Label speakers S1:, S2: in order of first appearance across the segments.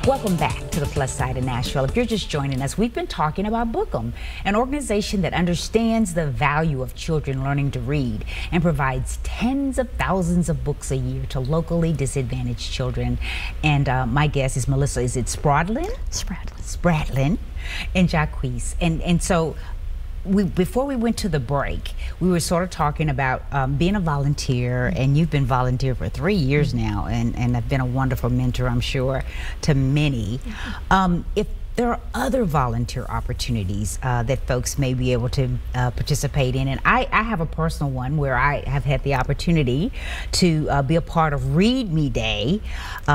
S1: Welcome back to the Plus Side of Nashville. If you're just joining us, we've been talking about Bookem, an organization that understands the value of children learning to read and provides tens of thousands of books a year to locally disadvantaged children. And my guest is Melissa, is it Spradlin? Spradlin and Jaquese. And so before we went to the break, we were sort of talking about being a volunteer, and you've been volunteer for 3 years now, and have been a wonderful mentor, I'm sure, to many. If there are other volunteer opportunities that folks may be able to participate in, and I have a personal one where I have had the opportunity to be a part of Read Me Day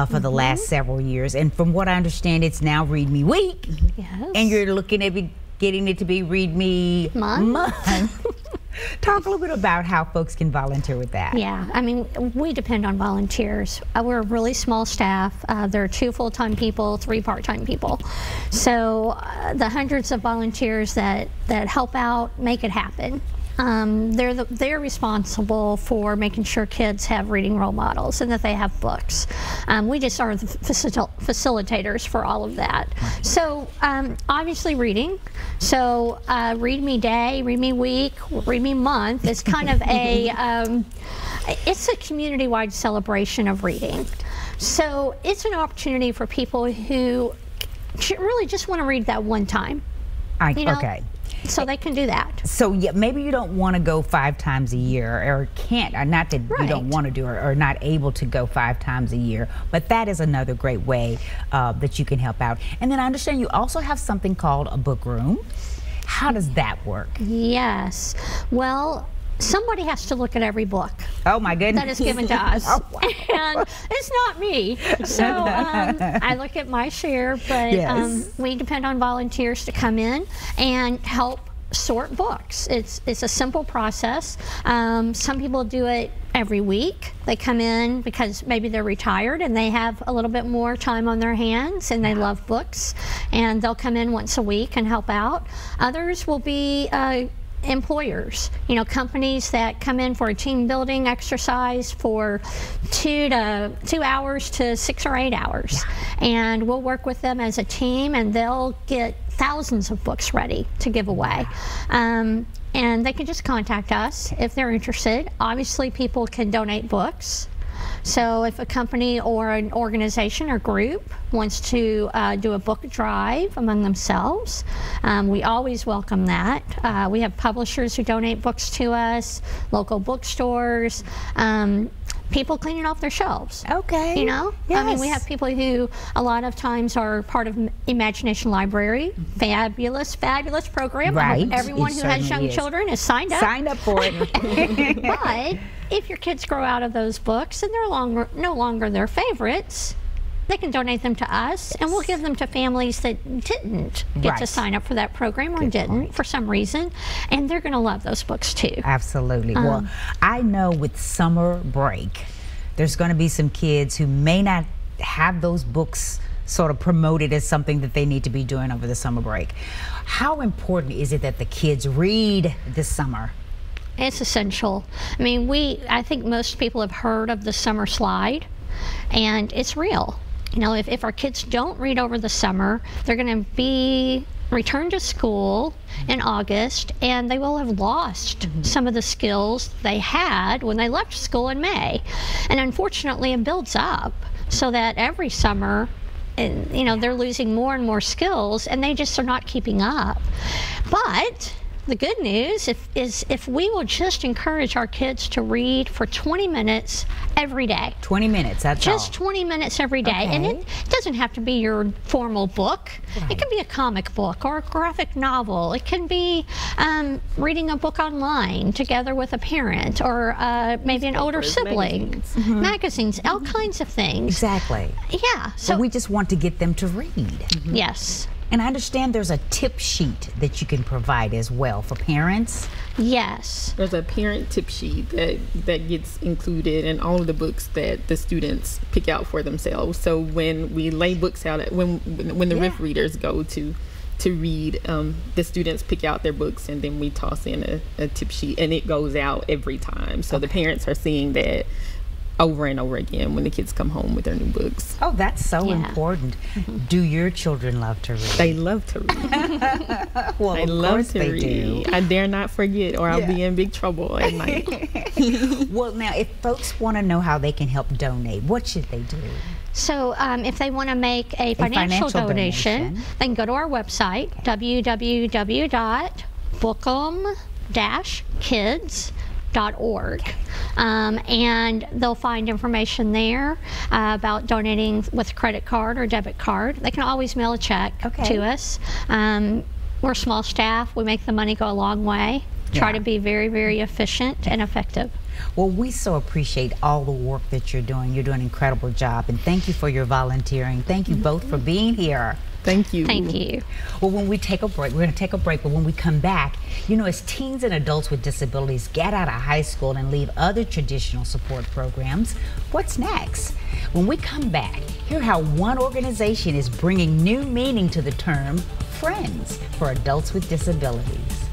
S1: for the last several years, and from what I understand, it's now Read Me Week, and you're looking at getting it to be Read Me Month. Talk a little bit about how folks can volunteer with that.
S2: Yeah, I mean, we depend on volunteers. We're a really small staff. There are 2 full-time people, 3 part-time people. So the hundreds of volunteers that help out make it happen. They're responsible for making sure kids have reading role models and that they have books. We just are the facilitators for all of that. So obviously reading. So Read Me Day, Read Me Week, Read Me Month is kind of a it's a community-wide celebration of reading. So it's an opportunity for people who really just want to read that one time. Okay. So they can do that. So
S1: yeah, maybe you don't want to go 5 times a year, or can't, or not that you don't want to do it, or not able to go 5 times a year, but that is another great way that you can help out. And then I understand you also have something called a book room. How does that work?
S2: Yes. Well, somebody has to look at every book.
S1: Oh my goodness.
S2: That is given to us. Oh, wow. And it's not me. So I look at my share, but we depend on volunteers to come in and help sort books. It's a simple process. Some people do it every week. They come in because maybe they're retired and they have a little bit more time on their hands and they love books, and they'll come in once a week and help out. Others will be employers, companies that come in for a team building exercise for 2 hours to 6 or 8 hours, and we'll work with them as a team, and they'll get thousands of books ready to give away. And they can just contact us if they're interested. Obviously, people can donate books. So if a company or an organization or group wants to do a book drive among themselves, we always welcome that. We have publishers who donate books to us, local bookstores, people cleaning off their shelves.
S1: Okay.
S2: Yes. I mean, we have people who a lot of times are part of Imagination Library. Fabulous program.
S1: Right.
S2: Everyone who has young children is signed up.
S1: Signed up for it.
S2: But if your kids grow out of those books and they're no longer their favorites, they can donate them to us, and we'll give them to families that didn't get to sign up for that program or didn't for some reason, and they're going to love those books too.
S1: Absolutely. Well, I know with summer break, there's going to be some kids who may not have those books sort of promoted as something that they need to be doing over the summer break. How important is it that the kids read this summer?
S2: It's essential. I mean, I think most people have heard of the summer slide, and it's real. If our kids don't read over the summer, they're going to be returned to school in August, and they will have lost some of the skills they had when they left school in May. And unfortunately, it builds up so that every summer, they're losing more and more skills, and they just are not keeping up. But the good news is if we will just encourage our kids to read for 20 minutes every day.
S1: 20 minutes, that's
S2: just 20 minutes every day. And it doesn't have to be your formal book. It can be a comic book or a graphic novel. It can be reading a book online together with a parent, or maybe an older sibling. Magazines, all kinds of things.
S1: Exactly.
S2: Yeah.
S1: So we just want to get them to read.
S2: Yes.
S1: And I understand there's a tip sheet that you can provide as well for parents.
S2: Yes.
S3: There's a parent tip sheet that gets included in all of the books that the students pick out for themselves. So when we lay books out, when the RIF readers go to read, the students pick out their books, and then we toss in a tip sheet, and it goes out every time. So the parents are seeing that over and over again when the kids come home with their new books.
S1: Oh, that's so important. Do your children love to read?
S3: They love to read.
S1: Well,
S3: they love to read. I dare not forget, or I'll be in big trouble at night.
S1: Well, now, if folks want to know how they can help donate, what should they do?
S2: So if they want to make a financial donation, they can go to our website, www.bookem-kids.org, and they'll find information there about donating with credit card or debit card. They can always mail a check to us. We're small staff. We make the money go a long way. Try to be very, very efficient and effective.
S1: Well, we so appreciate all the work that you're doing. You're doing an incredible job, and thank you for your volunteering. Thank you both for being here.
S3: Thank you.
S2: Thank you.
S1: Well, when we take a break, we're going to take a break, but when we come back, you know, as teens and adults with disabilities get out of high school and leave other traditional support programs, what's next? When we come back, hear how one organization is bringing new meaning to the term friends for adults with disabilities.